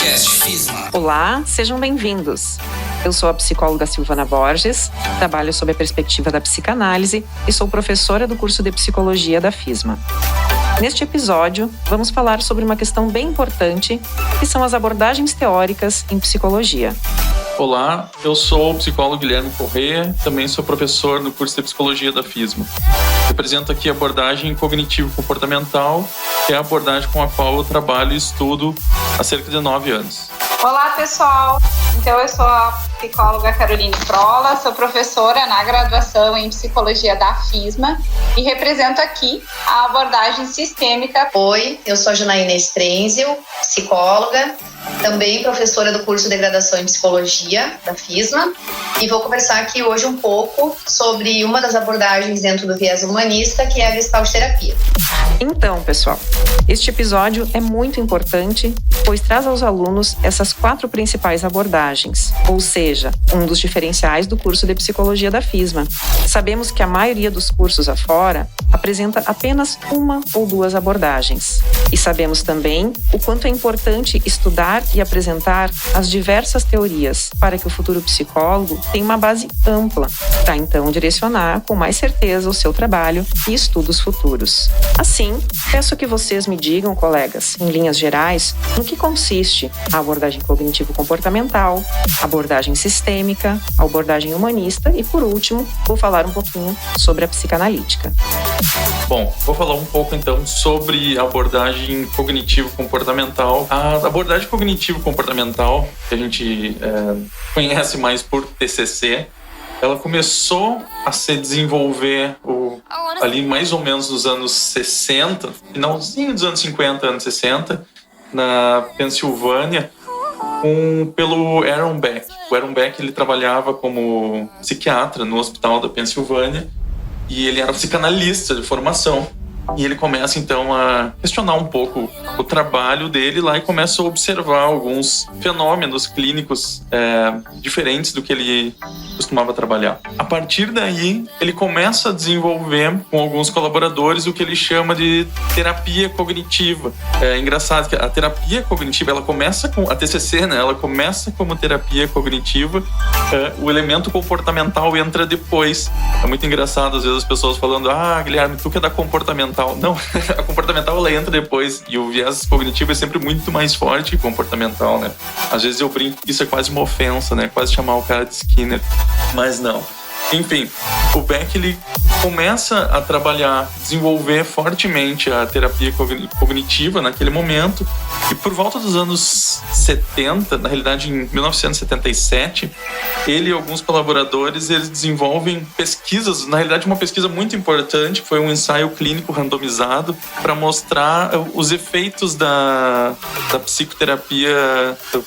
Podcast FISMA. Olá, sejam bem-vindos. Eu sou a psicóloga Silvana Borges, trabalho sob a perspectiva da psicanálise e sou professora do curso de psicologia da FISMA. Neste episódio, vamos falar sobre uma questão bem importante, que são as abordagens teóricas em psicologia. Olá, eu sou o psicólogo Guilherme Corrêa, também sou professor no curso de psicologia da FISMA. Represento aqui a abordagem cognitivo-comportamental, que é a abordagem com a qual eu trabalho e estudo há cerca de 9 anos. Olá, pessoal! Então, eu sou a psicóloga Caroline Prola, sou professora na graduação em psicologia da FISMA e represento aqui a abordagem sistêmica. Oi, eu sou a Janaína Strenzil, psicóloga, também professora do curso de graduação em psicologia da FISMA, e vou conversar aqui hoje um pouco sobre uma das abordagens dentro do viés humanista, que é a Gestalt terapia. Então, pessoal, este episódio é muito importante, pois traz aos alunos essas 4 principais abordagens, ou seja, um dos diferenciais do curso de psicologia da FISMA. Sabemos que a maioria dos cursos afora apresenta apenas 1 ou 2 abordagens. E sabemos também o quanto é importante estudar e apresentar as diversas teorias para que o futuro psicólogo tenha uma base ampla para então direcionar com mais certeza o seu trabalho e estudos futuros. Assim, peço que vocês me digam, colegas, em linhas gerais, no que consiste a abordagem cognitivo-comportamental, a abordagem sistêmica, a abordagem humanista e, por último, vou falar um pouquinho sobre a psicanalítica. Bom, vou falar um pouco então sobre a abordagem cognitivo-comportamental. A abordagem cognitivo-comportamental, que a gente conhece mais por TCC, ela começou a se desenvolver ali mais ou menos nos anos 60, finalzinho dos anos 50, anos 60, na Pensilvânia, pelo Aaron Beck. O Aaron Beck, ele trabalhava como psiquiatra no hospital da Pensilvânia e ele era psicanalista de formação. E ele começa, então, a questionar um pouco o trabalho dele lá e começa a observar alguns fenômenos clínicos diferentes do que ele costumava trabalhar. A partir daí, ele começa a desenvolver com alguns colaboradores o que ele chama de terapia cognitiva. É engraçado que a terapia cognitiva, ela começa com a TCC, né? Ela começa como terapia cognitiva, o elemento comportamental entra depois. É muito engraçado, às vezes, as pessoas falando: ah, Guilherme, tu que é da comportamental. Não, a comportamental ela entra depois e o viés cognitivo é sempre muito mais forte que o comportamental, né? Às vezes eu brinco que isso é quase uma ofensa, né? Quase chamar o cara de Skinner, mas não. Enfim, o Beck, ele começa a trabalhar, desenvolver fortemente a terapia cognitiva naquele momento, e por volta dos anos 70, na realidade em 1977, ele e alguns colaboradores, eles desenvolvem pesquisas, na realidade uma pesquisa muito importante, foi um ensaio clínico randomizado para mostrar os efeitos da psicoterapia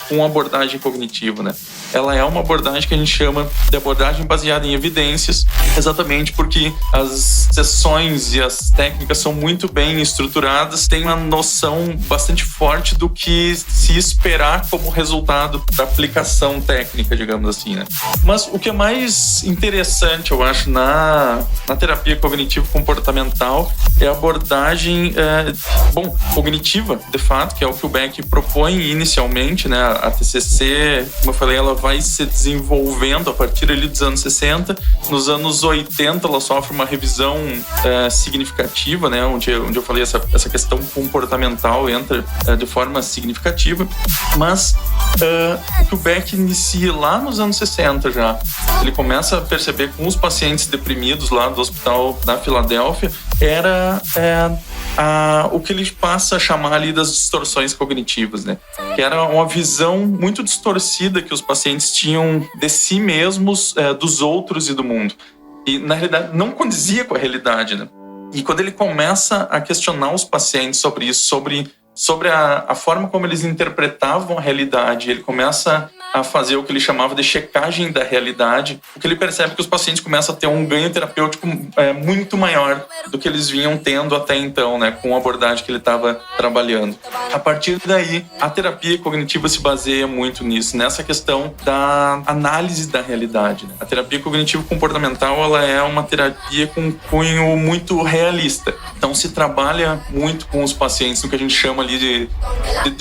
com abordagem cognitiva, né? Ela é uma abordagem que a gente chama de abordagem baseada em evidências, exatamente porque as sessões e as técnicas são muito bem estruturadas, tem uma noção bastante forte do que se esperar como resultado da aplicação técnica, digamos assim, né? Mas o que é mais interessante, eu acho, na terapia cognitivo-comportamental é a abordagem cognitiva, de fato, que é o que o Beck propõe inicialmente, né? A TCC, como eu falei, ela vai se desenvolvendo a partir ali dos anos 60. Nos anos 80, ela sofre uma revisão significativa, né? Onde eu falei essa questão comportamental entra de forma significativa. Mas o que o Beck inicia lá nos anos 60 já, ele começa a perceber com os pacientes deprimidos lá do hospital da Filadélfia, era o que ele passa a chamar ali das distorções cognitivas, né? Que era uma visão muito distorcida que os pacientes tinham de si mesmos, dos outros e do mundo. E, na realidade, não condizia com a realidade, né? E quando ele começa a questionar os pacientes sobre isso, sobre a forma como eles interpretavam a realidade, ele começa a fazer o que ele chamava de checagem da realidade, o que ele percebe que os pacientes começam a ter um ganho terapêutico muito maior do que eles vinham tendo até então, né, com a abordagem que ele estava trabalhando. A partir daí, a terapia cognitiva se baseia muito nisso, nessa questão da análise da realidade, né? A terapia cognitivo-comportamental, ela é uma terapia com cunho muito realista. Então, se trabalha muito com os pacientes no que a gente chama ali de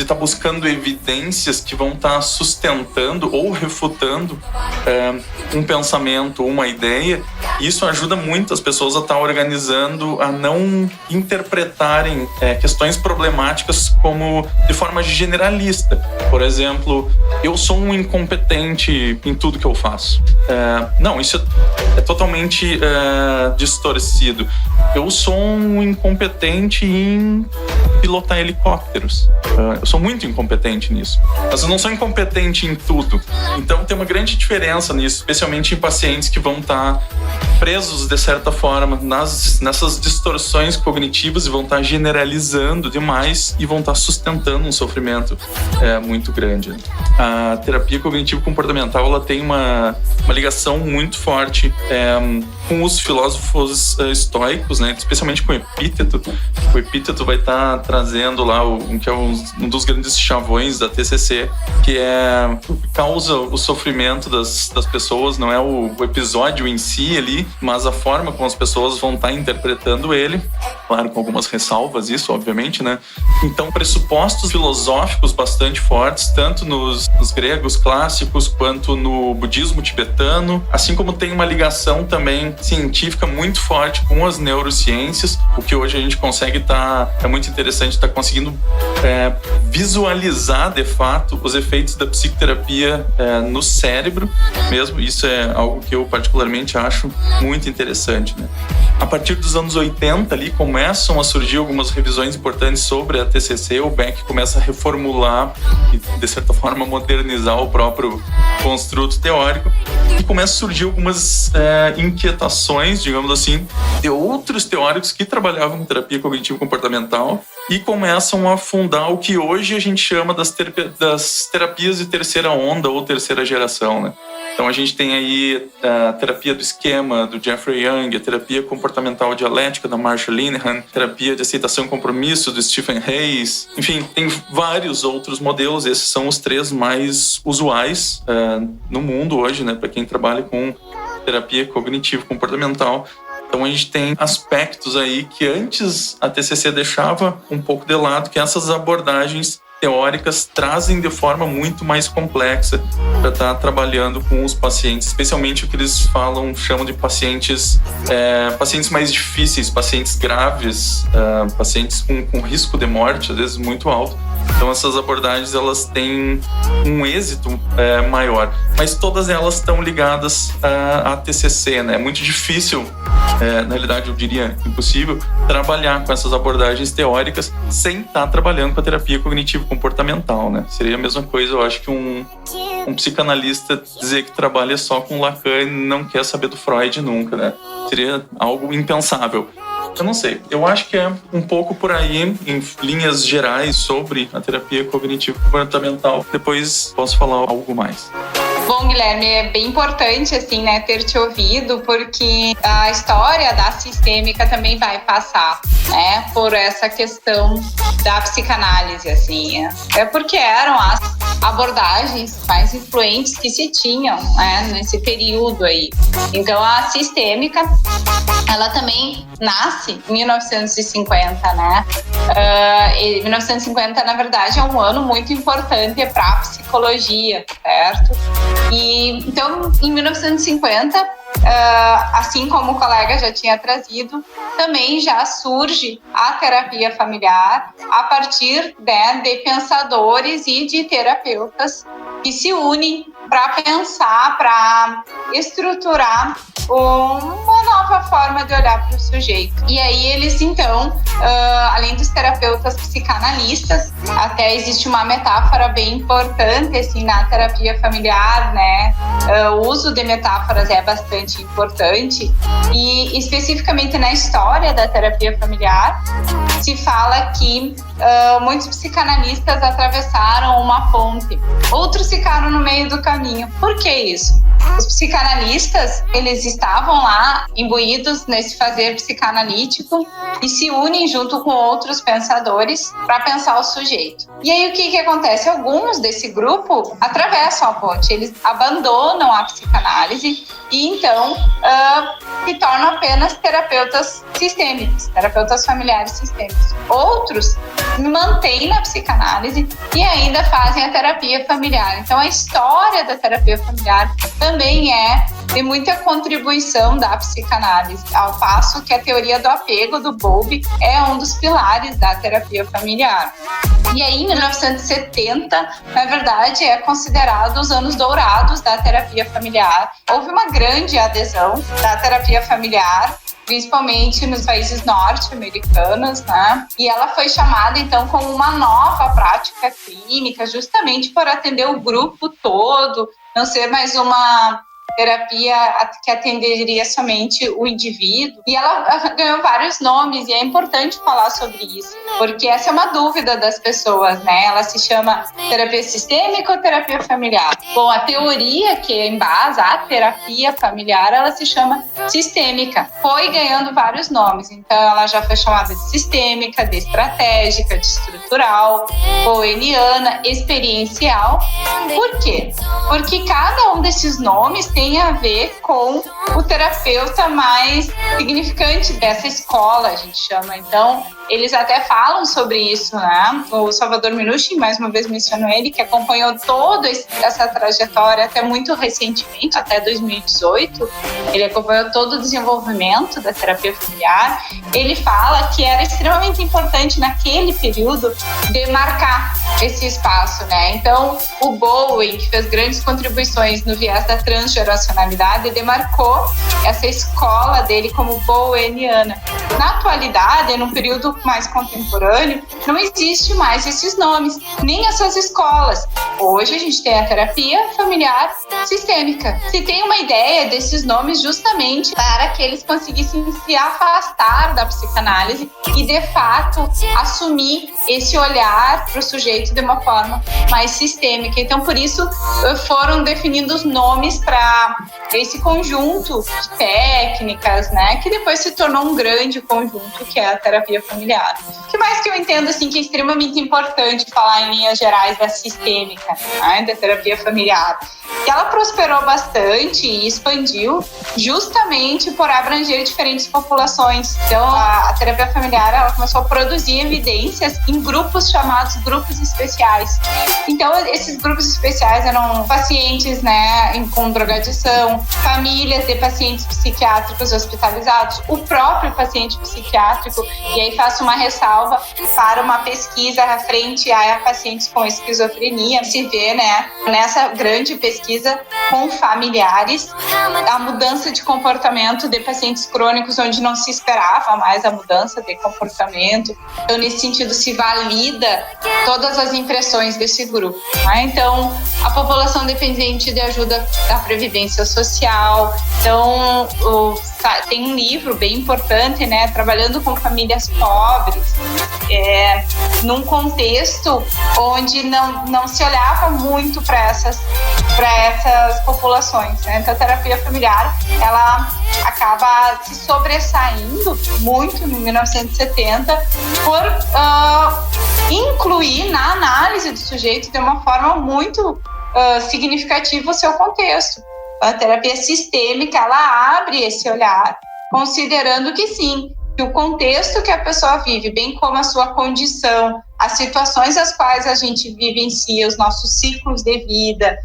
estar buscando evidências que vão estar sustentando ou refutando um pensamento, uma ideia. Isso ajuda muito as pessoas a estar organizando, a não interpretarem questões problemáticas como de forma generalista. Por exemplo, eu sou um incompetente em tudo que eu faço. Não, isso é totalmente distorcido. Eu sou um incompetente em pilotar helicópteros. Eu sou muito incompetente nisso. Mas eu não sou incompetente em tudo. Então tem uma grande diferença nisso, especialmente em pacientes que vão estar presos, de certa forma, nessas distorções cognitivas e vão estar generalizando demais e vão estar sustentando um sofrimento muito grande. A terapia cognitivo-comportamental ela tem uma ligação muito forte com os filósofos estoicos, né? Especialmente com o Epíteto. O Epíteto vai estar trazendo lá que é um dos grandes chavões da TCC, que causa o sofrimento das pessoas, não é o episódio em si ali, mas a forma como as pessoas vão estar interpretando ele, claro, com algumas ressalvas, isso, obviamente, né? Então, pressupostos filosóficos bastante fortes, tanto nos gregos clássicos quanto no budismo tibetano, assim como tem uma ligação também científica muito forte com as neurociências, o que hoje a gente consegue é muito interessante estar conseguindo visualizar, de fato, os efeitos da psicoterapia no cérebro mesmo. Isso é algo que eu particularmente acho muito interessante, né? A partir dos anos 80 ali começam a surgir algumas revisões importantes sobre a TCC. O Beck começa a reformular e, de certa forma, modernizar o próprio construto teórico, e começa a surgir algumas inquietações, digamos assim, de outros teóricos que trabalhavam com terapia cognitivo-comportamental e começam a fundar o que hoje a gente chama das terapias de terceira onda ou terceira geração, né? Então a gente tem aí a terapia do esquema do Jeffrey Young, a terapia comportamental dialética da Marsha Linehan, terapia de aceitação e compromisso do Stephen Hayes. Enfim, tem vários outros modelos. Esses são os 3 mais usuais no mundo hoje, né, para quem trabalha com terapia cognitivo-comportamental. Então a gente tem aspectos aí que antes a TCC deixava um pouco de lado, que essas abordagens teóricas trazem de forma muito mais complexa para estar trabalhando com os pacientes, especialmente o que eles chamam de pacientes mais difíceis, pacientes graves, pacientes com risco de morte, às vezes muito alto. Então essas abordagens elas têm um êxito maior, mas todas elas estão ligadas à TCC, né? É muito difícil, na realidade eu diria impossível, trabalhar com essas abordagens teóricas sem estar trabalhando com a terapia cognitivo-comportamental, né? Seria a mesma coisa, eu acho, que um psicanalista dizer que trabalha só com Lacan e não quer saber do Freud nunca, né? Seria algo impensável. Eu não sei, eu acho que é um pouco por aí, em linhas gerais, sobre a terapia cognitivo-comportamental. Depois posso falar algo mais. Bom, Guilherme, é bem importante, assim, né, ter te ouvido, porque a história da sistêmica também vai passar, né, por essa questão da psicanálise, assim, porque eram as abordagens mais influentes que se tinham, né, nesse período aí. Então, a sistêmica, ela também nasce em 1950, né? 1950, na verdade, é um ano muito importante para a psicologia, certo? E, então, em 1950, assim como o colega já tinha trazido, também já surge a terapia familiar a partir de pensadores e de terapeutas que se unem para pensar, para estruturar uma nova forma de olhar para o sujeito. E aí eles, então, além dos terapeutas psicanalistas, até existe uma metáfora bem importante assim, na terapia familiar, né? O uso de metáforas é bastante importante e especificamente na história da terapia familiar se fala que muitos psicanalistas atravessaram uma ponte, outros ficaram no meio do caminho. Por que isso? Os psicanalistas, eles estavam lá imbuídos nesse fazer psicanalítico e se unem junto com outros pensadores para pensar o sujeito. E aí o que acontece? Alguns desse grupo atravessam a ponte, eles abandonam a psicanálise e então se tornam apenas terapeutas sistêmicos, terapeutas familiares sistêmicos. Outros mantêm na psicanálise e ainda fazem a terapia familiar. Então, a história da terapia familiar também tem muita contribuição da psicanálise, ao passo que a teoria do apego do Bowlby é um dos pilares da terapia familiar. E aí, em 1970, na verdade, é considerado os anos dourados da terapia familiar. Houve uma grande adesão da terapia familiar, principalmente nos países norte-americanos, né? E ela foi chamada, então, como uma nova prática clínica, justamente por atender o grupo todo, não ser mais uma terapia que atenderia somente o indivíduo. E ela ganhou vários nomes, e é importante falar sobre isso, porque essa é uma dúvida das pessoas, né? Ela se chama terapia sistêmica ou terapia familiar? Bom, a teoria que embasa a terapia familiar, ela se chama sistêmica. Foi ganhando vários nomes, então ela já foi chamada de sistêmica, de estratégica, de estrutural, boeniana, experiencial. Por quê? Porque cada um desses nomes tem a ver com o terapeuta mais significante dessa escola, a gente chama. Então, eles até falam sobre isso, né? O Salvador Minuchin, mais uma vez menciono ele, que acompanhou toda essa trajetória até muito recentemente, até 2018. Ele acompanhou todo o desenvolvimento da terapia familiar. Ele fala que era extremamente importante naquele período demarcar esse espaço, né? Então, o Bowen, que fez grandes contribuições no viés da transgeracionalidade, demarcou essa escola dele como boweniana. Na atualidade, num período mais contemporâneo, não existe mais esses nomes, nem essas escolas. Hoje a gente tem a terapia familiar sistêmica. Se tem uma ideia desses nomes justamente para que eles conseguissem se afastar da psicanálise e, de fato, assumir esse olhar para o sujeito de uma forma mais sistêmica. Então, por isso, foram definidos os nomes para esse conjunto de técnicas, né, que depois se tornou um grande conjunto, que é a terapia familiar. O que mais que eu entendo, assim, que é extremamente importante falar em linhas gerais da sistêmica, né, da terapia familiar? E ela prosperou bastante e expandiu justamente por abranger diferentes populações. Então, a terapia familiar, ela começou a produzir evidências em grupos chamados grupos especiais. Então, esses grupos especiais eram pacientes, né, com drogadição, famílias de pacientes psiquiátricos hospitalizados, o próprio paciente psiquiátrico, e aí faço uma ressalva para uma pesquisa frente a pacientes com esquizofrenia. Se vê, né, nessa grande pesquisa com familiares, a mudança de comportamento de pacientes crônicos onde não se esperava mais a mudança de comportamento. Então, nesse sentido, se valida todas as impressões desse grupo, né? Então, a população dependente de ajuda da Previdência Social. Então, tem um livro bem importante, né, trabalhando com famílias pobres, num contexto onde não se olhava muito para essas populações, né? Então, a terapia familiar, ela acaba se sobressaindo muito em 1970 por incluir na análise do sujeito de uma forma muito significativa o seu contexto. A terapia sistêmica, ela abre esse olhar, considerando que sim, que o contexto que a pessoa vive, bem como a sua condição, as situações às quais a gente vivencia, os nossos ciclos de vida,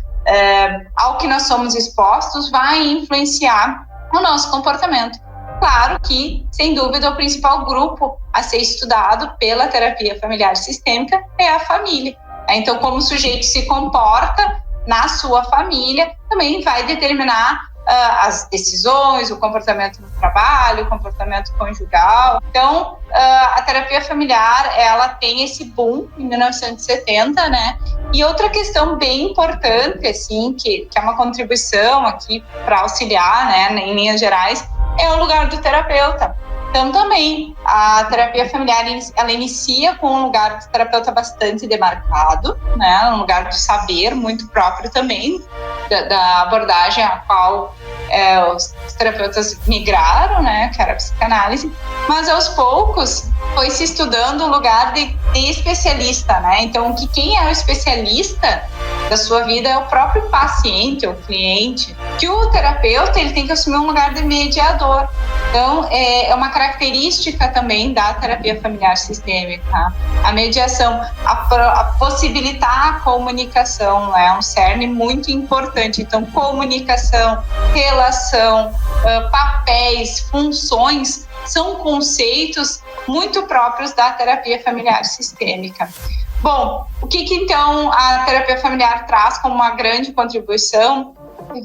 ao que nós somos expostos, vai influenciar o nosso comportamento. Claro que, sem dúvida, o principal grupo a ser estudado pela terapia familiar sistêmica é a família. Então, como o sujeito se comporta na sua família, também vai determinar as decisões, o comportamento no trabalho, o comportamento conjugal. Então, a terapia familiar, ela tem esse boom em 1970, né? E outra questão bem importante, assim, que é uma contribuição aqui para auxiliar, né, em linhas gerais, é o lugar do terapeuta. Então, também, a terapia familiar, ela inicia com um lugar do terapeuta bastante demarcado, né? Um lugar de saber muito próprio também, da abordagem a qual os terapeutas migraram, né? Que era a psicanálise. Mas, aos poucos, foi se estudando o lugar de especialista, né? Então, quem é o especialista da sua vida é o próprio paciente, o cliente, que o terapeuta, ele tem que assumir um lugar de mediador. Então, é uma característica também da terapia familiar sistêmica. A mediação, a possibilitar a comunicação, é um cerne muito importante. Então, comunicação, relação, papéis, funções, são conceitos muito próprios da terapia familiar sistêmica. Bom, o que então a terapia familiar traz como uma grande contribuição?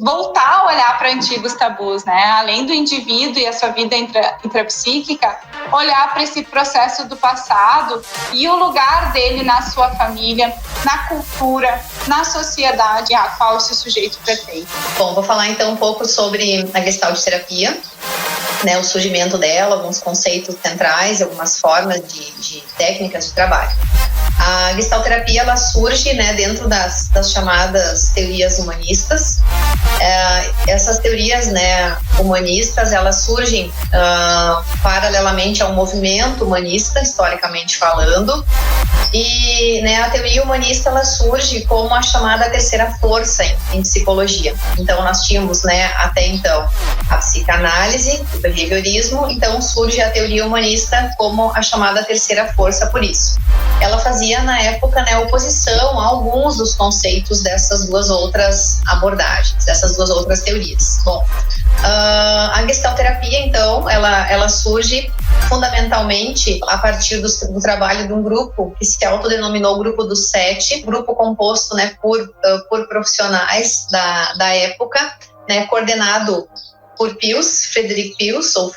Voltar a olhar para antigos tabus, né? Além do indivíduo e a sua vida intrapsíquica, olhar para esse processo do passado e o lugar dele na sua família, na cultura, na sociedade a qual esse sujeito pertence. Bom, vou falar então um pouco sobre a Gestalt terapia, né? O surgimento dela, alguns conceitos centrais, algumas formas de técnicas de trabalho. A Gestalt terapia, ela surge, né, dentro das chamadas teorias humanistas. Essas teorias, né, humanistas, elas surgem paralelamente ao movimento humanista, historicamente falando. E, né, a teoria humanista, ela surge como a chamada terceira força em psicologia. Então, nós tínhamos, né, até então, a psicanálise, o behaviorismo. Então, surge a teoria humanista como a chamada terceira força por isso. Ela fazia, na época, né, oposição a alguns dos conceitos dessas duas outras abordagens, dessas duas outras teorias. Bom, a Gestalt terapia, então, ela surge fundamentalmente a partir do trabalho de um grupo que se autodenominou Grupo dos Sete, grupo composto, né, por profissionais da época, né, coordenado por Pius, Friedrich Pius, ou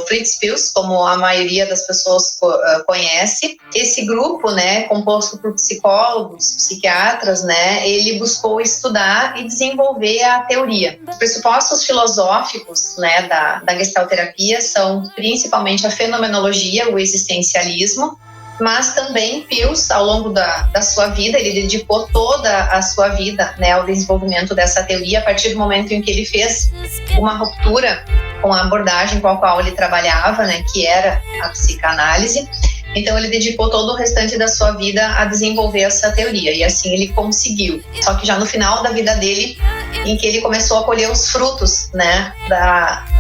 Fritz Pius, como a maioria das pessoas conhece. Esse grupo, né, composto por psicólogos, psiquiatras, né, ele buscou estudar e desenvolver a teoria. Os pressupostos filosóficos, né, da Gestalt terapia são principalmente a fenomenologia, o existencialismo, mas também Pius, ao longo da sua vida, ele dedicou toda a sua vida, né, ao desenvolvimento dessa teoria, a partir do momento em que ele fez uma ruptura com a abordagem com a qual ele trabalhava, né, que era a psicanálise. Então, ele dedicou todo o restante da sua vida a desenvolver essa teoria, e assim ele conseguiu. Só que já no final da vida dele, em que ele começou a colher os frutos, né,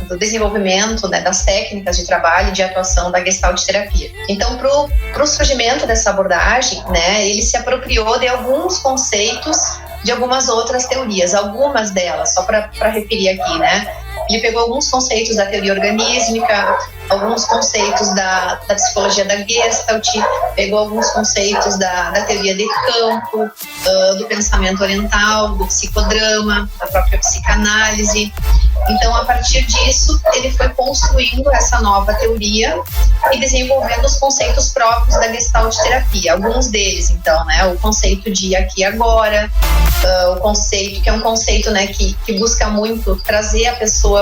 do desenvolvimento, né, das técnicas de trabalho e de atuação da Gestalt terapia. Então, pro surgimento dessa abordagem, né, ele se apropriou de alguns conceitos de algumas outras teorias, algumas delas, só para referir aqui, né. Ele pegou alguns conceitos da teoria organísmica, alguns conceitos da psicologia da Gestalt, pegou alguns conceitos da teoria de campo, do pensamento oriental, do psicodrama, da própria psicanálise. Então, a partir disso, ele foi construindo essa nova teoria e desenvolvendo os conceitos próprios da Gestalt terapia. Alguns deles, então, né, o conceito de aqui e agora, o conceito, que é um conceito, né, que busca muito trazer a pessoa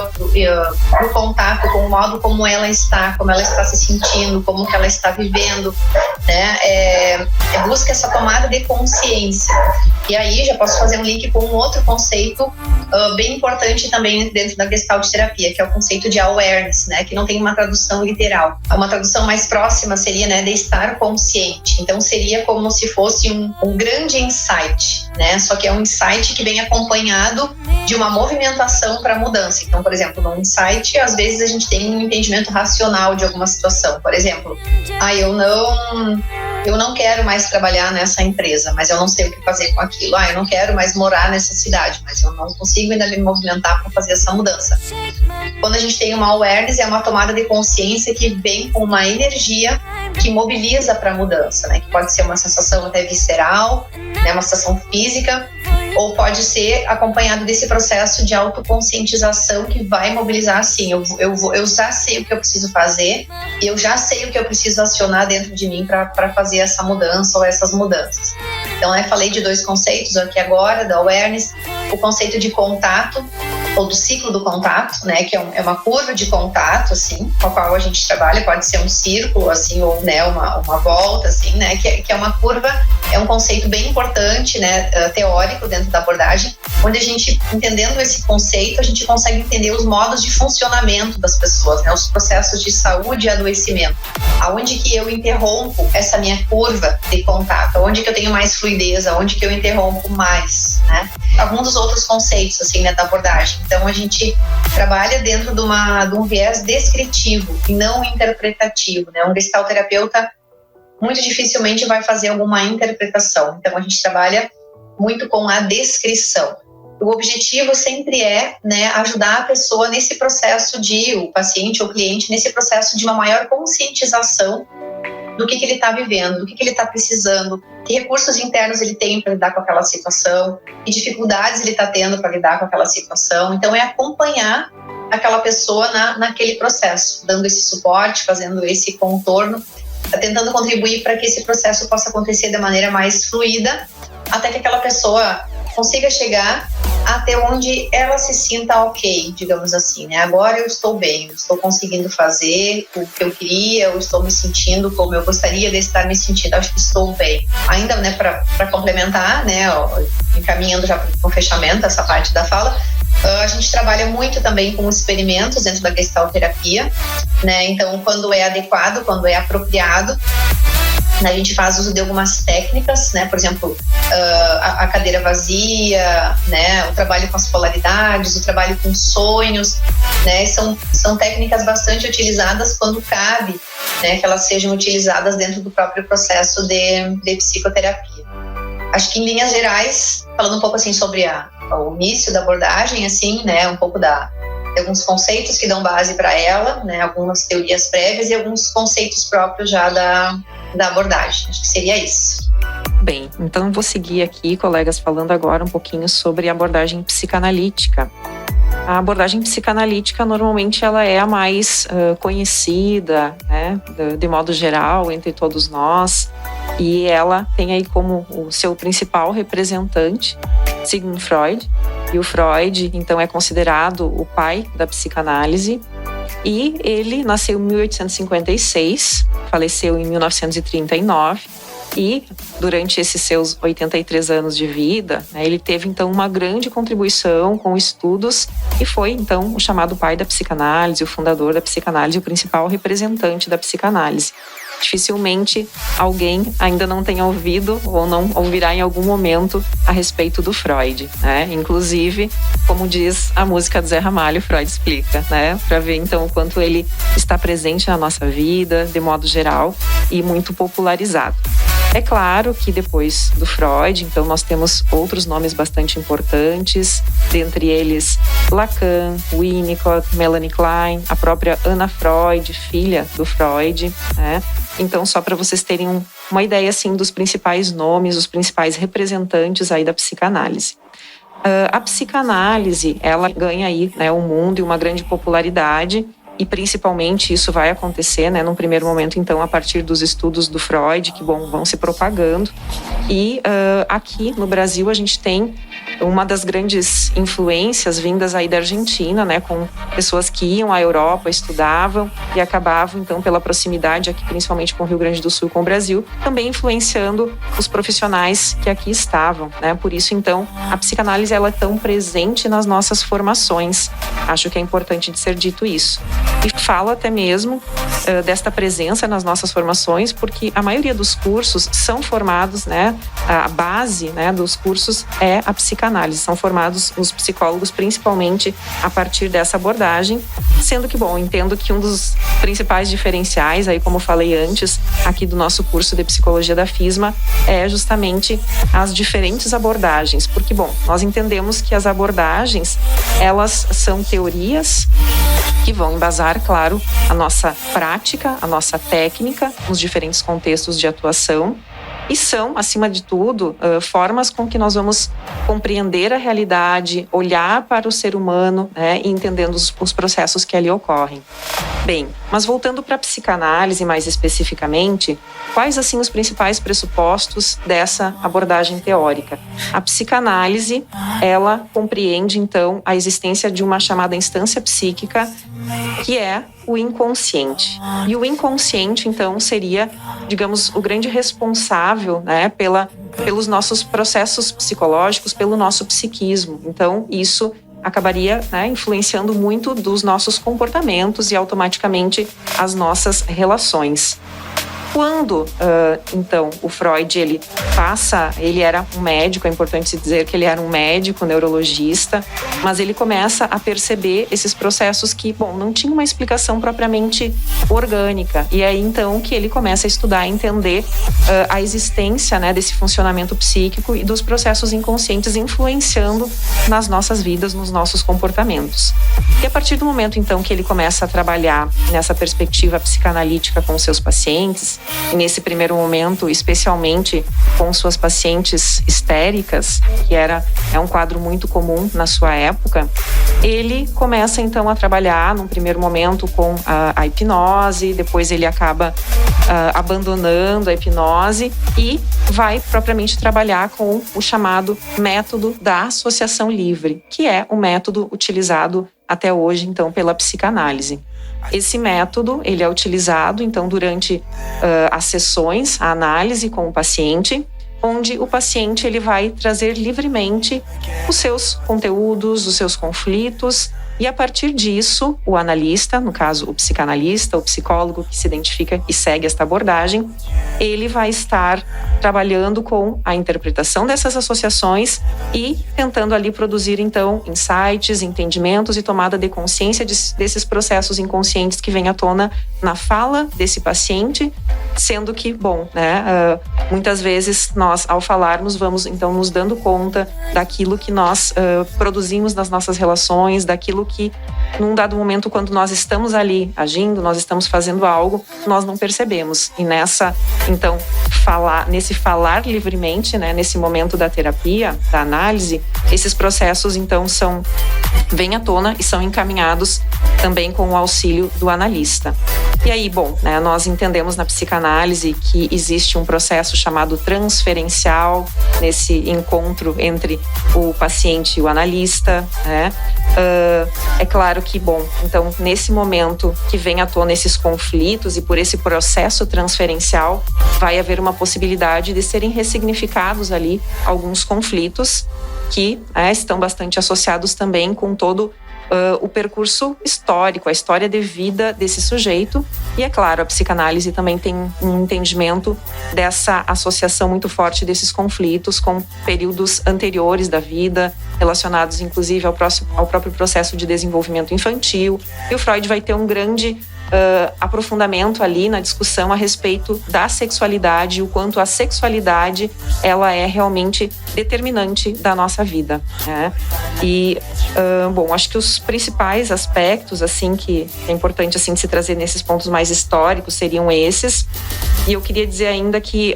pro contato com o modo como ela está se sentindo, como que ela está vivendo, né, busca essa tomada de consciência. E aí já posso fazer um link com um outro conceito bem importante também dentro da Gestalt terapia, que é o conceito de awareness, né, que não tem uma tradução literal. Uma tradução mais próxima seria, né, de estar consciente. Então seria como se fosse um grande insight, né, só que é um insight que vem acompanhado de uma movimentação para mudança. Então, por exemplo, no insight, às vezes a gente tem um entendimento racional de alguma situação. Por exemplo, eu não quero mais trabalhar nessa empresa, mas eu não sei o que fazer com aquilo. Eu não quero mais morar nessa cidade, mas eu não consigo ainda me movimentar para fazer essa mudança. Quando a gente tem uma awareness, é uma tomada de consciência que vem com uma energia que mobiliza para a mudança, né? Que pode ser uma sensação até visceral, né? Uma sensação física, ou pode ser acompanhado desse processo de autoconscientização que vai mobilizar assim, eu já sei o que eu preciso fazer e eu já sei o que eu preciso acionar dentro de mim para fazer essa mudança ou essas mudanças. Então, eu falei de dois conceitos aqui agora, da awareness, o conceito de contato, ou do ciclo do contato, né, que é uma curva de contato, assim, com a qual a gente trabalha, pode ser um círculo, assim, ou, né, uma volta, assim, né, que é uma curva, é um conceito bem importante, né, teórico dentro da abordagem, onde a gente, entendendo esse conceito, a gente consegue entender os modos de funcionamento das pessoas, né, os processos de saúde e adoecimento, aonde que eu interrompo essa minha curva de contato, aonde que eu tenho mais fluidez, aonde que eu interrompo mais, né. alguns dos outros conceitos, assim, né, da abordagem. Então, a gente trabalha dentro de um viés descritivo e não interpretativo, né? Um gestalterapeuta muito dificilmente vai fazer alguma interpretação. Então, a gente trabalha muito com a descrição. O objetivo sempre é, né, ajudar a pessoa nesse processo o paciente ou cliente, nesse processo de uma maior conscientização do que ele está vivendo, do que ele está precisando, que recursos internos ele tem para lidar com aquela situação, que dificuldades ele está tendo para lidar com aquela situação. Então, é acompanhar aquela pessoa naquele processo, dando esse suporte, fazendo esse contorno, tentando contribuir para que esse processo possa acontecer de maneira mais fluida, até que aquela pessoa consiga chegar até onde ela se sinta ok, digamos assim, né? Agora eu estou bem, eu estou conseguindo fazer o que eu queria, eu estou me sentindo como eu gostaria de estar me sentindo, acho que estou bem. Ainda, né, para complementar, né, encaminhando já para o fechamento essa parte da fala, a gente trabalha muito também com experimentos dentro da gestalterapia, né? Então, quando é adequado, quando é apropriado, a gente faz uso de algumas técnicas, né? Por exemplo, a cadeira vazia, né? O trabalho com as polaridades, o trabalho com sonhos, né? São técnicas bastante utilizadas quando cabe, né? Que elas sejam utilizadas dentro do próprio processo de psicoterapia. Acho que em linhas gerais, falando um pouco assim sobre o início da abordagem, assim, né? Um pouco de alguns conceitos que dão base para ela, né? Algumas teorias prévias e alguns conceitos próprios já da abordagem. Acho que seria isso. Bem, então vou seguir aqui, colegas, falando agora um pouquinho sobre a abordagem psicanalítica. A abordagem psicanalítica, normalmente, ela é a mais conhecida, né, de modo geral, entre todos nós, e ela tem aí como o seu principal representante Sigmund Freud, e o Freud, então, é considerado o pai da psicanálise, e ele nasceu em 1856, faleceu em 1939, e durante esses seus 83 anos de vida, né, ele teve então uma grande contribuição com estudos e foi então o chamado pai da psicanálise, o fundador da psicanálise, o principal representante da psicanálise. Dificilmente alguém ainda não tenha ouvido ou não ouvirá em algum momento a respeito do Freud, né? Inclusive, como diz a música do Zé Ramalho, Freud explica, né? Para ver então o quanto ele está presente na nossa vida, de modo geral, e muito popularizado. É claro que depois do Freud, então nós temos outros nomes bastante importantes, dentre eles Lacan, Winnicott, Melanie Klein, a própria Anna Freud, filha do Freud, né? Então, só para vocês terem uma ideia assim dos principais nomes, os principais representantes aí da psicanálise. A psicanálise, ela ganha aí, né, o mundo e uma grande popularidade. E principalmente isso vai acontecer, né, num primeiro momento, então, a partir dos estudos do Freud, que vão se propagando. E aqui no Brasil a gente tem uma das grandes influências vindas aí da Argentina, né, com pessoas que iam à Europa, estudavam e acabavam, então, pela proximidade aqui, principalmente com o Rio Grande do Sul, com o Brasil, também influenciando os profissionais que aqui estavam, né? Por isso, então, a psicanálise ela é tão presente nas nossas formações. Acho que é importante de ser dito isso. E falo até mesmo desta presença nas nossas formações, porque a maioria dos cursos são formados, né, a base, né, dos cursos é a psicanálise, são formados os psicólogos principalmente a partir dessa abordagem, sendo que, bom, entendo que um dos principais diferenciais, aí como falei antes, aqui do nosso curso de Psicologia da FISMA, é justamente as diferentes abordagens, porque, bom, nós entendemos que as abordagens, elas são teorias que vão embasar, claro, a nossa prática, a nossa técnica nos diferentes contextos de atuação e são, acima de tudo, formas com que nós vamos compreender a realidade, olhar para o ser humano, né, e entendendo os processos que ali ocorrem. Bem, mas voltando para a psicanálise mais especificamente, quais assim os principais pressupostos dessa abordagem teórica? A psicanálise, ela compreende então a existência de uma chamada instância psíquica, que é o inconsciente. E o inconsciente, então, seria, digamos, o grande responsável, né, pelos nossos processos psicológicos, pelo nosso psiquismo. Então, isso acabaria, né, influenciando muito dos nossos comportamentos e automaticamente as nossas relações. Quando, então, o Freud, ele era um médico, é importante se dizer que ele era um médico, neurologista, mas ele começa a perceber esses processos que, não tinham uma explicação propriamente orgânica. E aí, então, que ele começa a estudar e entender a existência, né, desse funcionamento psíquico e dos processos inconscientes influenciando nas nossas vidas, nos nossos comportamentos. E a partir do momento, então, que ele começa a trabalhar nessa perspectiva psicanalítica com seus pacientes, e nesse primeiro momento, especialmente com suas pacientes histéricas, que é um quadro muito comum na sua época, ele começa então a trabalhar num primeiro momento com a hipnose, depois ele acaba abandonando a hipnose e vai propriamente trabalhar com o chamado método da associação livre, que é o método utilizado até hoje, então, pela psicanálise. Esse método, ele é utilizado, então, durante as sessões, a análise com o paciente, onde o paciente ele vai trazer livremente os seus conteúdos, os seus conflitos, e a partir disso, o analista, no caso o psicanalista, o psicólogo que se identifica e segue esta abordagem, ele vai estar trabalhando com a interpretação dessas associações e tentando ali produzir, então, insights, entendimentos e tomada de consciência desses processos inconscientes que vêm à tona na fala desse paciente, sendo que, muitas vezes nós, ao falarmos, vamos, então, nos dando conta daquilo que nós produzimos nas nossas relações, daquilo que, num dado momento, quando nós estamos ali agindo, nós estamos fazendo algo, nós não percebemos. E nesse falar livremente, né, nesse momento da terapia, da análise, esses processos, então, vêm à tona e são encaminhados também com o auxílio do analista. E aí, nós entendemos na psicanálise que existe um processo chamado transferencial nesse encontro entre o paciente e o analista, né? É claro que, então, nesse momento que vem à tona esses conflitos e por esse processo transferencial, vai haver uma possibilidade de serem ressignificados ali alguns conflitos que estão bastante associados também com todo o percurso histórico, a história de vida desse sujeito. E é claro, a psicanálise também tem um entendimento dessa associação muito forte desses conflitos com períodos anteriores da vida, relacionados inclusive ao próprio processo de desenvolvimento infantil. E o Freud vai ter um grande aprofundamento ali na discussão a respeito da sexualidade e o quanto a sexualidade ela é realmente determinante da nossa vida, né? E acho que os principais aspectos assim que é importante assim de se trazer nesses pontos mais históricos seriam esses. E eu queria dizer ainda que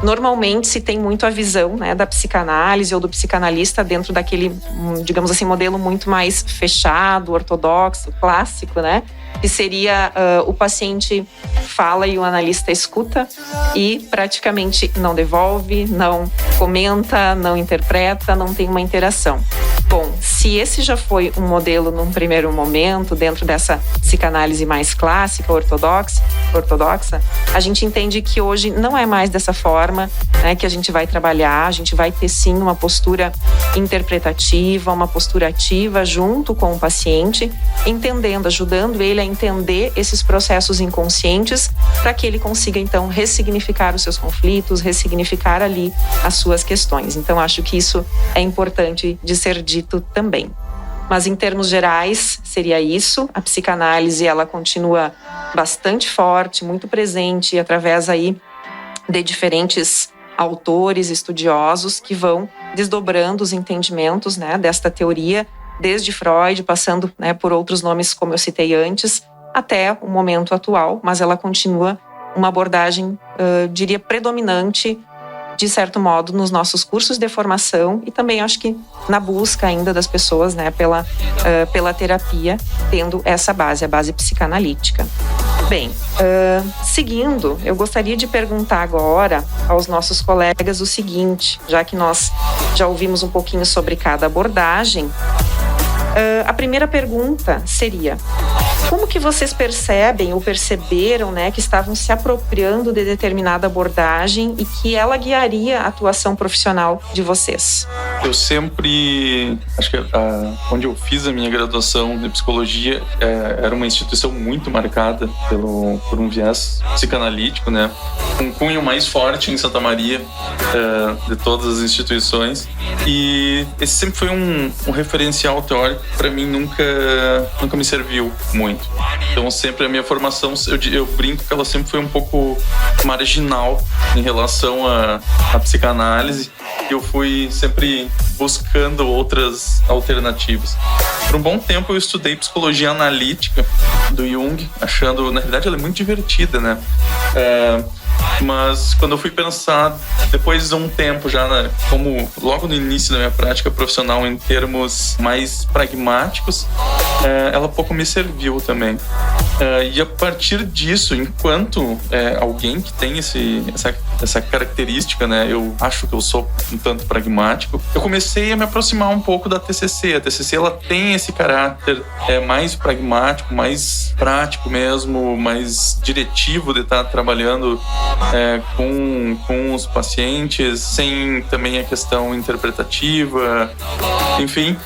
normalmente se tem muito a visão, né, da psicanálise ou do psicanalista dentro daquele, digamos assim, modelo muito mais fechado, ortodoxo, clássico, né? Que seria o paciente fala e o analista escuta e praticamente não devolve, não comenta, não interpreta, não tem uma interação. Bom, se esse já foi um modelo num primeiro momento, dentro dessa psicanálise mais clássica, ortodoxa, a gente entende que hoje não é mais dessa forma, né, que a gente vai trabalhar. A gente vai ter sim uma postura interpretativa, uma postura ativa junto com o paciente, entendendo, ajudando ele a entender esses processos inconscientes para que ele consiga então ressignificar os seus conflitos, ressignificar ali as suas questões. Então acho que isso é importante de ser dito também. Mas em termos gerais seria isso. A psicanálise ela continua bastante forte, muito presente através aí de diferentes autores, estudiosos que vão desdobrando os entendimentos, né, desta teoria, desde Freud, passando, né, por outros nomes como eu citei antes, até o momento atual, mas ela continua uma abordagem, diria, predominante, de certo modo, nos nossos cursos de formação e também acho que na busca ainda das pessoas, né, pela terapia, tendo essa base, a base psicanalítica. Bem, seguindo, eu gostaria de perguntar agora aos nossos colegas o seguinte, já que nós já ouvimos um pouquinho sobre cada abordagem, a primeira pergunta seria: como que vocês percebem ou perceberam, né, que estavam se apropriando de determinada abordagem e que ela guiaria a atuação profissional de vocês? eu sempre... Acho que onde eu fiz a minha graduação de psicologia era uma instituição muito marcada por um viés psicanalítico, né? Um cunho mais forte em Santa Maria de todas as instituições. E esse sempre foi um referencial teórico que para mim nunca me serviu muito. Então sempre a minha formação, eu brinco que ela sempre foi um pouco marginal em relação à psicanálise. Eu fui sempre buscando outras alternativas. Por um bom tempo eu estudei psicologia analítica do Jung, achando, na verdade, ela é muito divertida, né? Mas quando eu fui pensar, depois de um tempo já, né, como logo no início da minha prática profissional em termos mais pragmáticos, ela pouco me serviu também. E a partir disso, enquanto alguém que tem essa característica, né, eu acho que eu sou um tanto pragmático, eu comecei a me aproximar um pouco da TCC. A TCC, ela tem esse caráter mais pragmático, mais prático mesmo, mais diretivo de estar trabalhando com os pacientes, sem também a questão interpretativa, enfim.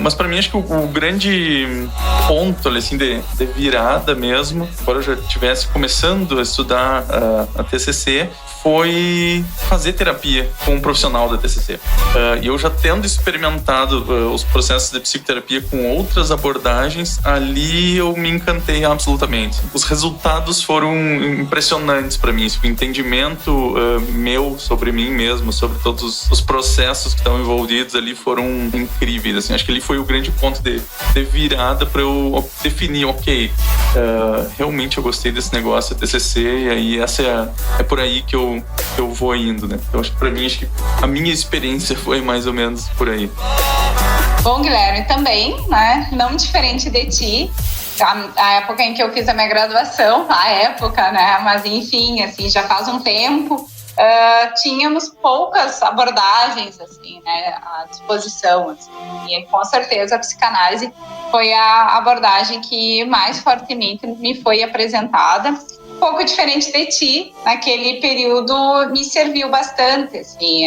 Mas para mim, acho que o grande ponto assim, de virada mesmo, embora eu já estivesse começando a estudar a TCC, foi fazer terapia com um profissional da TCC. E eu já tendo experimentado os processos de psicoterapia com outras abordagens, ali eu me encantei absolutamente. Os resultados foram impressionantes para mim. O entendimento meu sobre mim mesmo, sobre todos os processos que estão envolvidos ali foram incríveis. Assim, acho que ali foi o grande ponto de virada para eu definir, ok, realmente eu gostei desse negócio, a TCC, e aí essa é por aí que eu vou indo, né? Então acho que pra mim, acho que a minha experiência foi mais ou menos por aí. Bom, Guilherme, também, né? Não diferente de ti, a época em que eu fiz a minha graduação, né? Mas enfim, assim, já faz um tempo, tínhamos poucas abordagens, assim, né? À disposição, assim, e com certeza a psicanálise foi a abordagem que mais fortemente me foi apresentada. Um pouco diferente de ti, naquele período me serviu bastante, assim,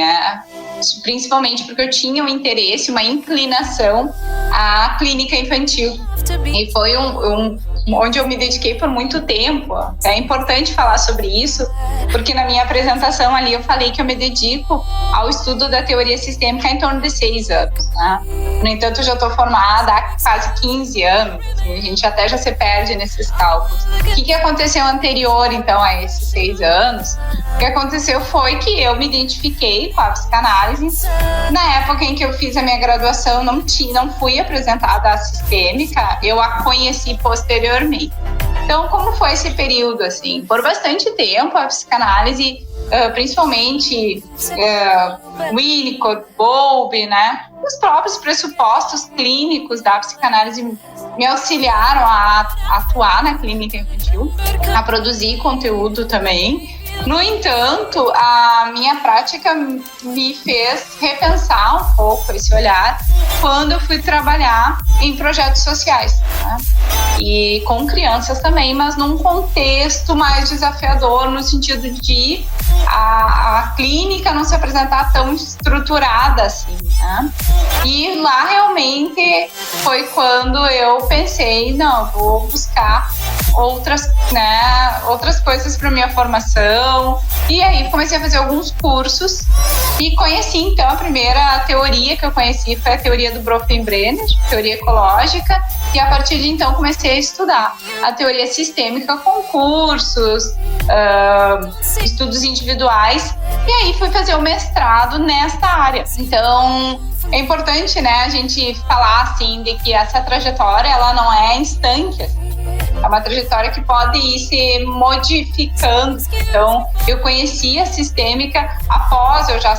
principalmente porque eu tinha um interesse, uma inclinação à clínica infantil. E foi onde eu me dediquei por muito tempo. É importante falar sobre isso, porque na minha apresentação ali eu falei que eu me dedico ao estudo da teoria sistêmica em torno de 6 anos. Né? No entanto, eu já estou formada há quase 15 anos. Assim, a gente até já se perde nesses cálculos. O que aconteceu anterior, então, a esses 6 anos? O que aconteceu foi que eu me identifiquei com a psicanálise. Na época em que eu fiz a minha graduação, não fui apresentada a sistêmica, eu a conheci posteriormente. Então, como foi esse período, assim? Por bastante tempo, a psicanálise, principalmente Winnicott, Bowlby, né? Os próprios pressupostos clínicos da psicanálise me auxiliaram a atuar na clínica infantil, a produzir conteúdo também. No entanto, a minha prática me fez repensar um pouco esse olhar quando eu fui trabalhar em projetos sociais, né? E com crianças também, mas num contexto mais desafiador, no sentido de a clínica não se apresentar tão estruturada assim, né? E lá realmente foi quando eu pensei, não, vou buscar outras coisas para minha formação. E aí comecei a fazer alguns cursos e conheci então a primeira teoria que eu conheci foi a teoria do Bronfenbrenner, teoria ecológica, e a partir de então comecei a estudar a teoria sistêmica com cursos, estudos individuais, e aí fui fazer o mestrado nesta área. Então é importante, né, a gente falar assim de que essa trajetória ela não é instante, assim. É uma trajetória que pode ir se modificando. Então, eu conheci a sistêmica após eu já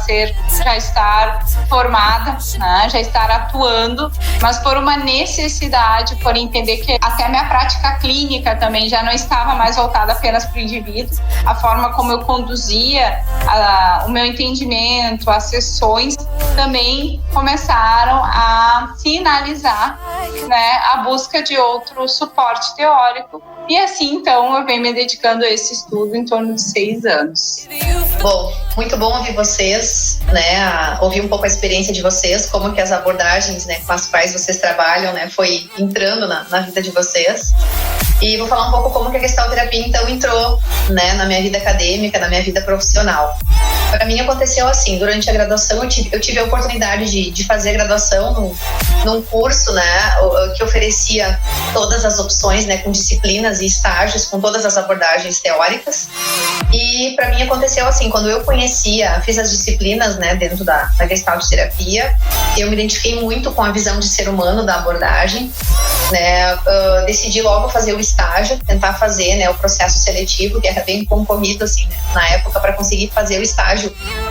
estar formada, né? Já estar atuando, mas por uma necessidade, por entender que até a minha prática clínica também já não estava mais voltada apenas para o indivíduo. A forma como eu conduzia o meu entendimento, as sessões, também começaram a sinalizar, né, a busca de outro suporte teórico. E assim, então, eu venho me dedicando a esse estudo em torno de 6 anos. Bom, muito bom ouvir vocês, né, ouvir um pouco a experiência de vocês, como que as abordagens, né, com as quais vocês trabalham, né, foi entrando na vida de vocês. E vou falar um pouco como que a gestalterapia, então, entrou, né, na minha vida acadêmica, na minha vida profissional. Para mim aconteceu assim, durante a graduação eu tive a oportunidade de fazer a graduação num curso, né, que oferecia todas as opções, né, com disciplinas e estágios, com todas as abordagens teóricas. E para mim aconteceu assim, quando eu fiz as disciplinas, né, dentro da gestalterapia, eu me identifiquei muito com a visão de ser humano da abordagem, né, decidi logo fazer o estágio, tentar fazer, né, o processo seletivo, que era bem concorrido assim, né, na época, para conseguir fazer o estágio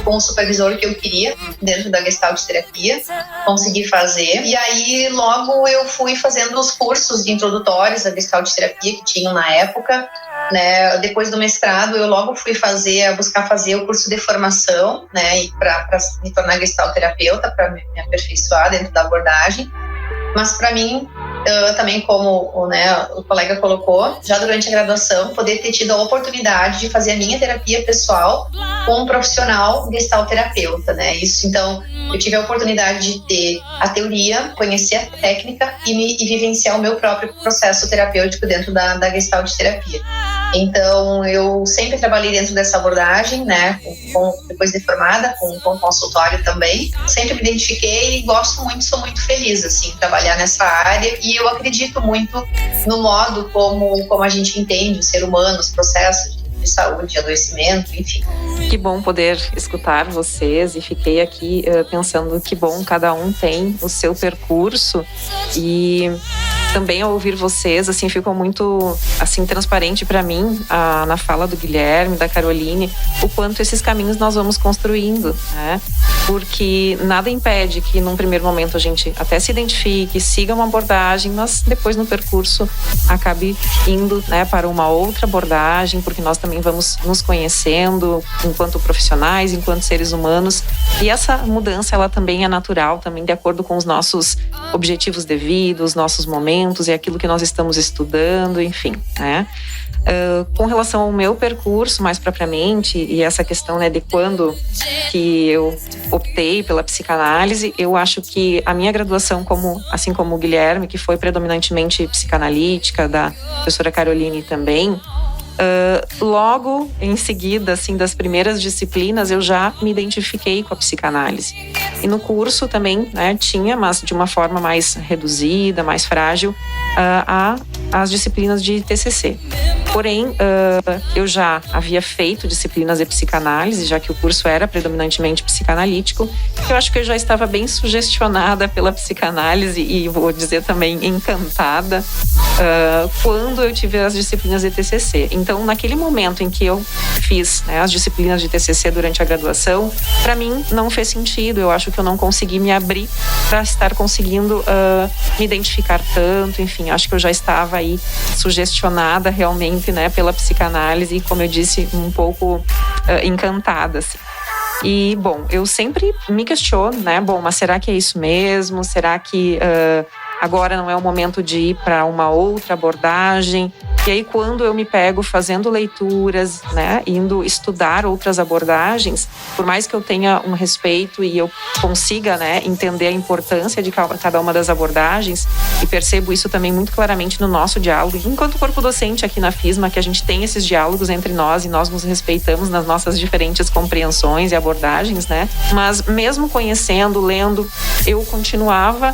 com o supervisor que eu queria dentro da gestalterapia, consegui fazer. E aí logo eu fui fazendo os cursos de introdutórios da gestalterapia que tinham na época, né? Depois do mestrado eu logo fui buscar fazer o curso de formação, né, e para me tornar gestalterapeuta, para me aperfeiçoar dentro da abordagem. Mas para mim, também como, né, o colega colocou, já durante a graduação, poder ter tido a oportunidade de fazer a minha terapia pessoal com um profissional gestalterapeuta, né? Isso, então, eu tive a oportunidade de ter a teoria, conhecer a técnica e vivenciar o meu próprio processo terapêutico dentro da gestalterapia. Então, eu sempre trabalhei dentro dessa abordagem, né, depois de formada, com consultório também. Sempre me identifiquei e gosto muito, sou muito feliz, assim, trabalhar nessa área. E eu acredito muito no modo como a gente entende o ser humano, os processos de saúde, adoecimento, enfim. Que bom poder escutar vocês, e fiquei aqui pensando que bom, cada um tem o seu percurso, e também ao ouvir vocês, assim, ficou muito, assim, transparente para mim, na fala do Guilherme, da Caroline, o quanto esses caminhos nós vamos construindo, né? Porque nada impede que num primeiro momento a gente até se identifique, siga uma abordagem, mas depois no percurso acabe indo, né, para uma outra abordagem, porque nós também vamos nos conhecendo enquanto profissionais, enquanto seres humanos, e essa mudança ela também é natural, também de acordo com os nossos objetivos de vida, os nossos momentos e aquilo que nós estamos estudando, enfim, né? Com relação ao meu percurso, mais propriamente, e essa questão, né, de quando que eu optei pela psicanálise, eu acho que a minha graduação, assim como o Guilherme, que foi predominantemente psicanalítica, da professora Caroline também, logo em seguida, assim, das primeiras disciplinas, eu já me identifiquei com a psicanálise. E no curso também, né, tinha, mas de uma forma mais reduzida, mais frágil, as disciplinas de TCC. Porém, eu já havia feito disciplinas de psicanálise, já que o curso era predominantemente psicanalítico. Eu acho que eu já estava bem sugestionada pela psicanálise e vou dizer também encantada quando eu tive as disciplinas de TCC. Então, naquele momento em que eu fiz, né, as disciplinas de TCC durante a graduação, para mim não fez sentido. Eu acho que eu não consegui me abrir para estar conseguindo me identificar tanto. Enfim, acho que eu já estava aí sugestionada realmente, né, pela psicanálise e, como eu disse, um pouco encantada, assim. E, bom, eu sempre me questiono, né, mas será que é isso mesmo? Será que agora não é o momento de ir para uma outra abordagem? E aí, quando eu me pego fazendo leituras, né, indo estudar outras abordagens, por mais que eu tenha um respeito e eu consiga, né, entender a importância de cada uma das abordagens, e percebo isso também muito claramente no nosso diálogo, enquanto corpo docente aqui na FISMA, que a gente tem esses diálogos entre nós e nós nos respeitamos nas nossas diferentes compreensões e abordagens, né? Mas mesmo conhecendo, lendo, eu continuava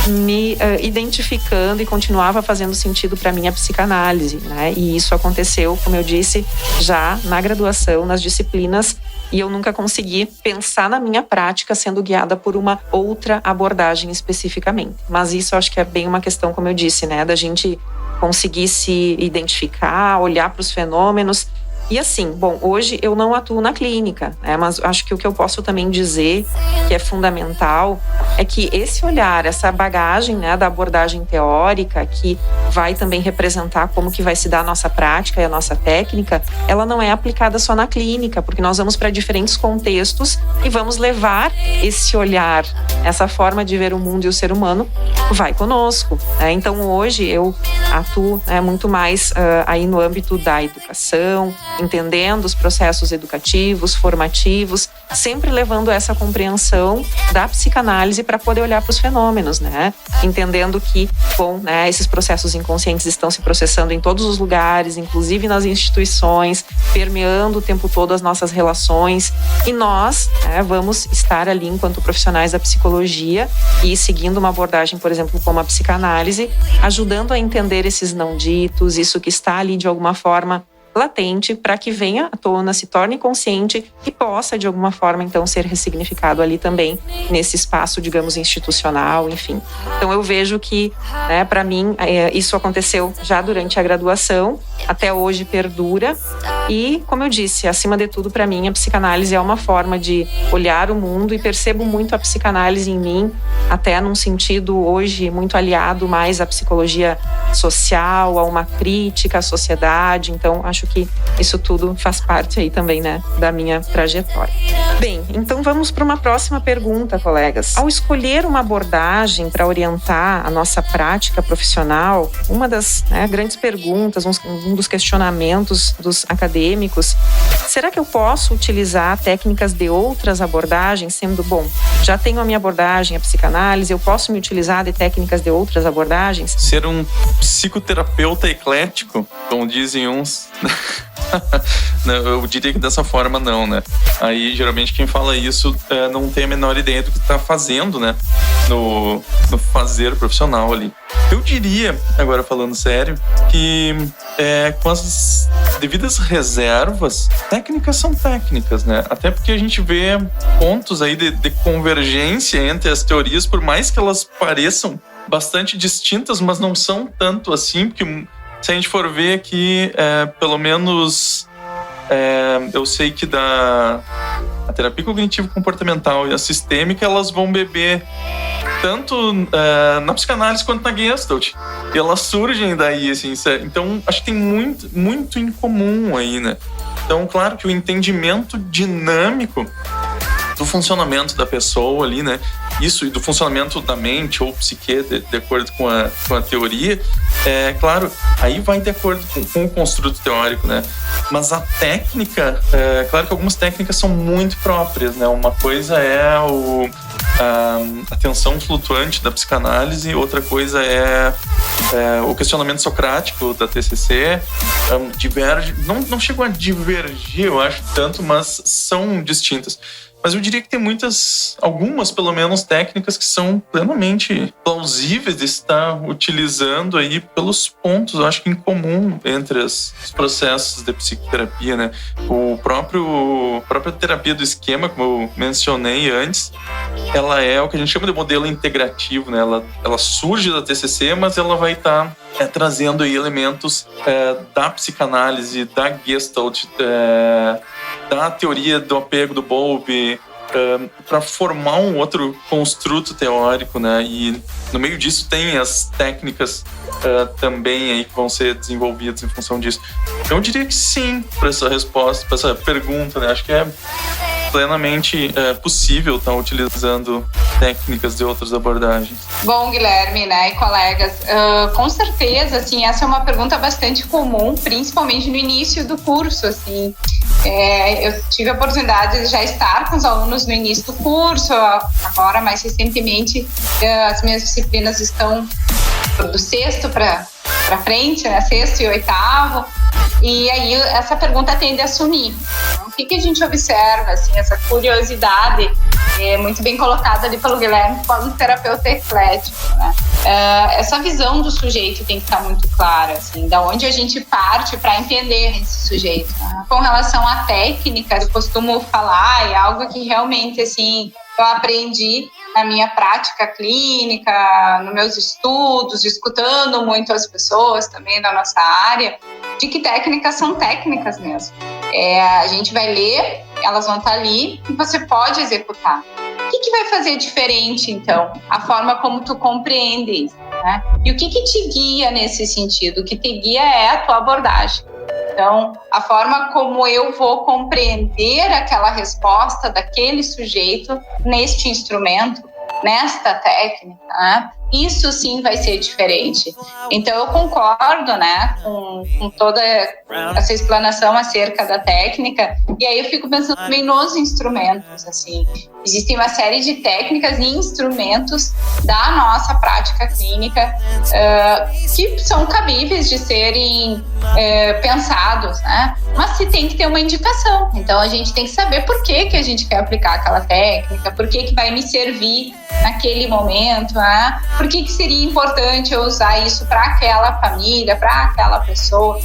me identificando e continuava fazendo sentido para mim a psicanálise, né? E isso aconteceu, como eu disse, já na graduação, nas disciplinas, e eu nunca consegui pensar na minha prática sendo guiada por uma outra abordagem especificamente. Mas isso eu acho que é bem uma questão, como eu disse, né, da gente conseguir se identificar, olhar para os fenômenos. E assim, bom, hoje eu não atuo na clínica, né, mas acho que o que eu posso também dizer que é fundamental é que esse olhar, essa bagagem, né, da abordagem teórica, que vai também representar como que vai se dar a nossa prática e a nossa técnica, ela não é aplicada só na clínica, porque nós vamos para diferentes contextos e vamos levar esse olhar, essa forma de ver o mundo e o ser humano vai conosco, né? Então hoje eu atuo, né, muito mais aí no âmbito da educação, entendendo os processos educativos, formativos, sempre levando essa compreensão da psicanálise para poder olhar para os fenômenos, né? Entendendo que, bom, né, esses processos inconscientes estão se processando em todos os lugares, inclusive nas instituições, permeando o tempo todo as nossas relações, e nós, né, vamos estar ali enquanto profissionais da psicologia e seguindo uma abordagem, por exemplo, como a psicanálise, ajudando a entender esses não ditos, isso que está ali de alguma forma latente, para que venha à tona, se torne consciente e possa, de alguma forma, então, ser ressignificado ali também, nesse espaço, digamos, institucional, enfim. Então, eu vejo que, né, para mim, isso aconteceu já durante a graduação, até hoje perdura, e, como eu disse, acima de tudo, para mim, a psicanálise é uma forma de olhar o mundo, e percebo muito a psicanálise em mim, até num sentido, hoje, muito aliado mais à psicologia social, a uma crítica à sociedade. Então, acho que isso tudo faz parte aí também, né, da minha trajetória. Bem, então vamos para uma próxima pergunta, colegas. Ao escolher uma abordagem para orientar a nossa prática profissional, uma das, né, grandes perguntas, um dos questionamentos dos acadêmicos, será que eu posso utilizar técnicas de outras abordagens, sendo, bom, já tenho a minha abordagem, a psicanálise, eu posso me utilizar de técnicas de outras abordagens? Ser um psicoterapeuta eclético, como dizem uns... Eu diria que dessa forma não, né? Aí geralmente quem fala isso não tem a menor ideia do que está fazendo, né? No fazer profissional ali. Eu diria, agora falando sério, que com as devidas reservas, técnicas são técnicas, né? Até porque a gente vê pontos aí de convergência entre as teorias, por mais que elas pareçam bastante distintas, mas não são tanto assim, porque se a gente for ver aqui, pelo menos eu sei que a terapia cognitivo-comportamental e a sistêmica, elas vão beber tanto na psicanálise quanto na Gestalt. E elas surgem daí, assim. Então, acho que tem muito, muito em comum aí, né? Então, claro que o entendimento dinâmico do funcionamento da pessoa ali, né? Isso, e do funcionamento da mente ou psique, de acordo com a teoria, claro, aí vai de acordo com o construto teórico, né? Mas a técnica, claro que algumas técnicas são muito próprias, né? Uma coisa é a tensão flutuante da psicanálise, outra coisa é o questionamento socrático da TCC, diverge, não chegou a divergir, eu acho, tanto, mas são distintas. Mas eu diria que tem algumas pelo menos, técnicas que são plenamente plausíveis de estar utilizando aí pelos pontos, eu acho que em comum entre os processos de psicoterapia, né? A própria terapia do esquema, como eu mencionei antes, ela é o que a gente chama de modelo integrativo, né? Ela surge da TCC, mas ela vai estar trazendo aí elementos da psicanálise, da Gestalt, da teoria do apego do Bowlby, para formar um outro construto teórico, né? E no meio disso tem as técnicas também aí que vão ser desenvolvidas em função disso. Então eu diria que sim, para essa resposta, para essa pergunta, né? Acho que é plenamente possível estar utilizando técnicas de outras abordagens. Bom, Guilherme, né, e colegas, com certeza, assim, essa é uma pergunta bastante comum, principalmente no início do curso, assim. Eu tive a oportunidade de já estar com os alunos no início do curso, agora, mais recentemente, as minhas disciplinas estão do sexto para frente, né, sexto e oitavo, e aí essa pergunta tende a sumir. Então, o que a gente observa, assim, essa curiosidade muito bem colocada ali pelo Guilherme, como terapeuta eclético, né? Essa visão do sujeito tem que estar muito clara, assim, da onde a gente parte para entender esse sujeito, né? Com relação à técnica, eu costumo falar, é algo que realmente, assim, eu aprendi na minha prática clínica, nos meus estudos, escutando muito as pessoas também da nossa área, de que técnicas são técnicas mesmo. A gente vai ler, elas vão estar ali e você pode executar. que vai fazer diferente, então? A forma como tu compreende isso, né? E o que te guia nesse sentido? O que te guia é a tua abordagem. Então, a forma como eu vou compreender aquela resposta daquele sujeito neste instrumento, nesta técnica, né? Isso sim vai ser diferente. Então eu concordo, né, com toda essa explanação acerca da técnica, e aí eu fico pensando também nos instrumentos, assim. Existem uma série de técnicas e instrumentos da nossa prática clínica que são cabíveis de serem pensados, né? Mas se tem que ter uma indicação. Então a gente tem que saber por que a gente quer aplicar aquela técnica, por que vai me servir naquele momento, né? Por que seria importante eu usar isso para aquela família, para aquela pessoa?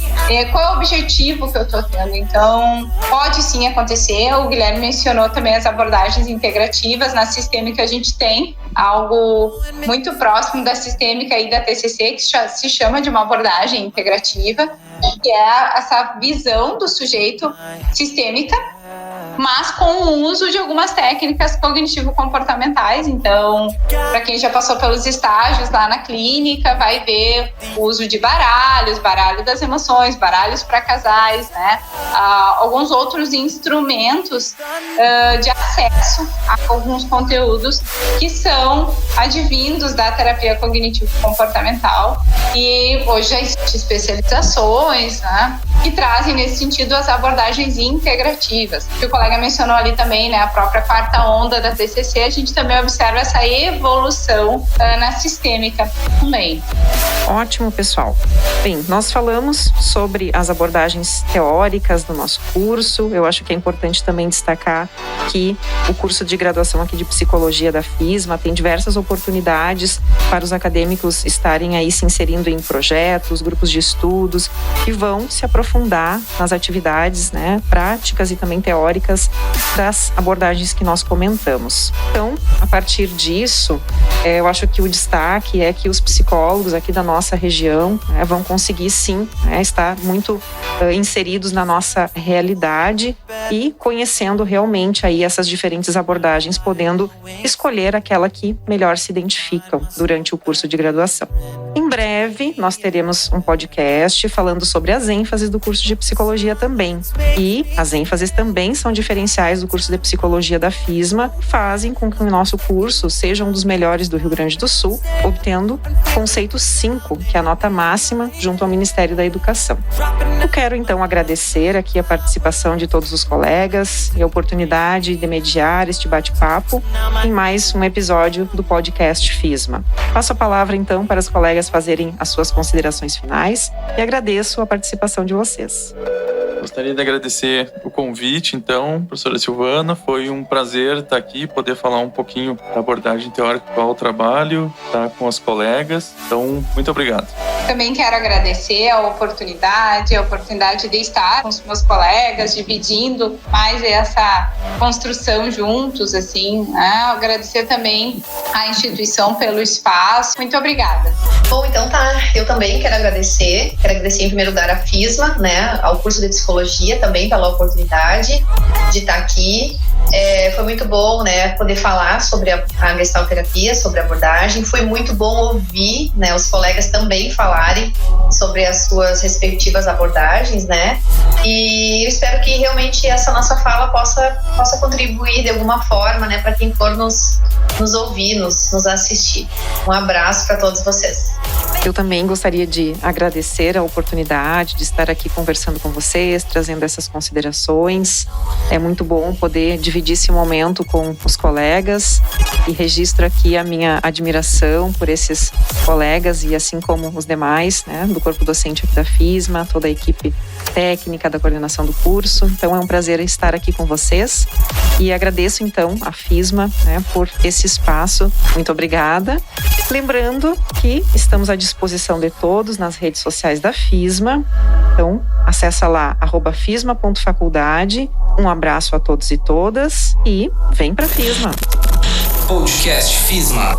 Qual é o objetivo que eu estou tendo? Então, pode sim acontecer. O Guilherme mencionou também as abordagens integrativas. Na sistêmica a gente tem algo muito próximo da sistêmica e da TCC, que se chama de uma abordagem integrativa, que é essa visão do sujeito sistêmica, mas com o uso de algumas técnicas cognitivo-comportamentais. Então, para quem já passou pelos estágios lá na clínica, vai ver o uso de baralhos, baralho das emoções, baralhos para casais, né? Alguns outros instrumentos de acesso a alguns conteúdos que são advindos da terapia cognitivo-comportamental, e hoje já existem especializações, né, que trazem nesse sentido as abordagens integrativas. O colega mencionou ali também, né, a própria quarta onda da TCC, a gente também observa essa evolução na sistêmica também. Ótimo, pessoal. Bem, nós falamos sobre as abordagens teóricas do nosso curso. Eu acho que é importante também destacar que o curso de graduação aqui de Psicologia da FISMA tem diversas oportunidades para os acadêmicos estarem aí se inserindo em projetos, grupos de estudos, que vão se aprofundar nas atividades, né, práticas e também teóricas das abordagens que nós comentamos. Então, a partir disso, eu acho que o destaque é que os psicólogos aqui da nossa região, né, vão conseguir sim, né, estar muito inseridos na nossa realidade e conhecendo realmente aí essas diferentes abordagens, podendo escolher aquela que melhor se identificam durante o curso de graduação. Em breve, nós teremos um podcast falando sobre as ênfases do curso de Psicologia também. E as ênfases também são diferenciais do curso de Psicologia da FISMA, fazem com que o nosso curso seja um dos melhores do Rio Grande do Sul, obtendo conceito 5, que é a nota máxima, junto ao Ministério da Educação. Eu quero então agradecer aqui a participação de todos os colegas e a oportunidade de mediar este bate-papo em mais um episódio do podcast FISMA. Passo a palavra então para os colegas fazerem as suas considerações finais e agradeço a participação de vocês. Gostaria de agradecer o convite, então, professora Silvana. Foi um prazer estar aqui, poder falar um pouquinho da abordagem teórica ao trabalho, estar com os colegas. Então, muito obrigado. Também quero agradecer a oportunidade de estar com os meus colegas, dividindo mais essa construção juntos, assim, né? Agradecer também à instituição pelo espaço. Muito obrigada. Bom, então tá. Eu também quero agradecer em primeiro lugar a FISMA, né, ao curso de Psicologia também pela oportunidade de estar aqui. Foi muito bom, né, poder falar sobre a gestalterapia, sobre a abordagem. Foi muito bom ouvir, né, os colegas também falarem sobre as suas respectivas abordagens, né? E eu espero que realmente essa nossa fala possa contribuir de alguma forma, né, para quem for nos ouvir, nos assistir. Um abraço para todos vocês. Eu também gostaria de agradecer a oportunidade de estar aqui conversando com vocês, trazendo essas considerações. É muito bom poder dividir esse momento com os colegas e registro aqui a minha admiração por esses colegas e assim como os demais, né, do corpo docente aqui da FISMA, toda a equipe técnica da coordenação do curso. Então é um prazer estar aqui com vocês e agradeço então a FISMA, né, por esse espaço. Muito obrigada. Lembrando que estamos à disposição de todos nas redes sociais da FISMA. Então, acessa lá @fisma.faculdade. Um abraço a todos e todas e vem pra FISMA. Podcast FISMA.